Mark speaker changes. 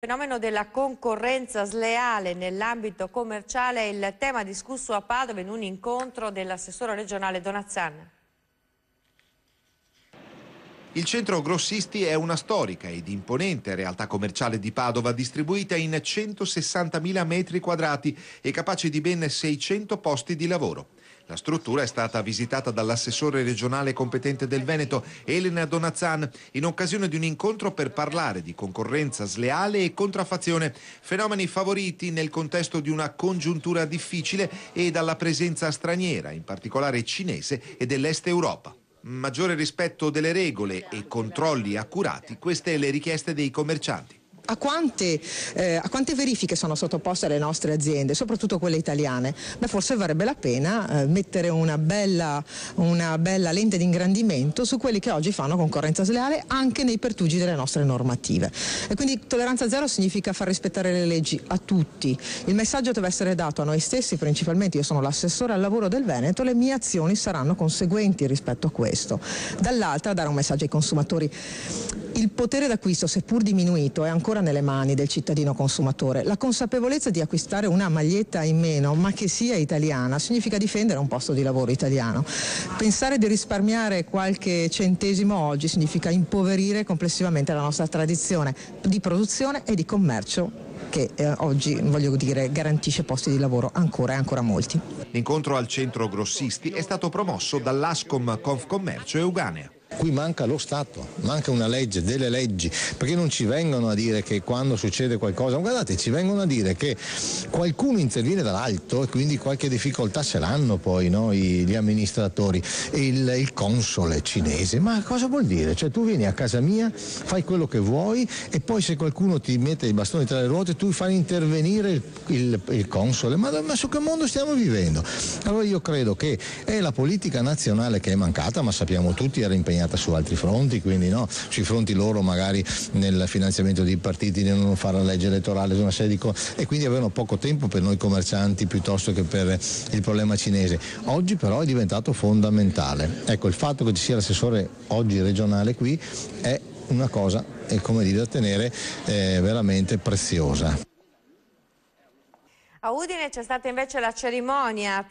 Speaker 1: fenomeno della concorrenza sleale nell'ambito commerciale è il tema discusso a Padova in un incontro dell'assessore regionale Donazzan.
Speaker 2: Il centro Grossisti è una storica ed imponente realtà commerciale di Padova distribuita in 160.000 metri quadrati e capace di ben 600 posti di lavoro. La struttura è stata visitata dall'assessore regionale competente del Veneto, Elena Donazzan, in occasione di un incontro per parlare di concorrenza sleale e contraffazione, fenomeni favoriti nel contesto di una congiuntura difficile e dalla presenza straniera, in particolare cinese e dell'Est Europa. Maggiore rispetto delle regole e controlli accurati, queste le richieste dei commercianti.
Speaker 3: A quante verifiche sono sottoposte le nostre aziende, soprattutto quelle italiane? Beh, forse varrebbe la pena mettere una bella lente di ingrandimento su quelli che oggi fanno concorrenza sleale anche nei pertugi delle nostre normative. E quindi tolleranza zero significa far rispettare le leggi a tutti. Il messaggio deve essere dato a noi stessi, principalmente io sono l'assessore al lavoro del Veneto, le mie azioni saranno conseguenti rispetto a questo. Dall'altra dare un messaggio ai consumatori. Il potere d'acquisto, seppur diminuito, è ancora nelle mani del cittadino consumatore. La consapevolezza di acquistare una maglietta in meno, ma che sia italiana, significa difendere un posto di lavoro italiano. Pensare di risparmiare qualche centesimo oggi significa impoverire complessivamente la nostra tradizione di produzione e di commercio che oggi, voglio dire, garantisce posti di lavoro ancora e ancora molti.
Speaker 2: L'incontro al centro Grossisti è stato promosso dall'Ascom Confcommercio e Euganea.
Speaker 4: Qui manca lo Stato, manca una legge, delle leggi, perché non ci vengono a dire che quando succede qualcosa, guardate, ci vengono a dire che qualcuno interviene dall'alto e quindi qualche difficoltà ce l'hanno poi, no? Gli amministratori, il console cinese, ma cosa vuol dire? Cioè tu vieni a casa mia, fai quello che vuoi e poi se qualcuno ti mette i bastoni tra le ruote tu fai intervenire il console, ma su che mondo stiamo vivendo? Allora io credo che è la politica nazionale che è mancata, ma sappiamo tutti era impegnata su altri fronti, quindi no, sui fronti loro magari nel finanziamento dei partiti, nel non fare la legge elettorale su una serie di cose e quindi avevano poco tempo per noi commercianti piuttosto che per il problema cinese. Oggi però è diventato fondamentale. Ecco, il fatto che ci sia l'assessore oggi regionale qui è una cosa, come dire, da tenere veramente preziosa.
Speaker 1: A Udine c'è stata invece la cerimonia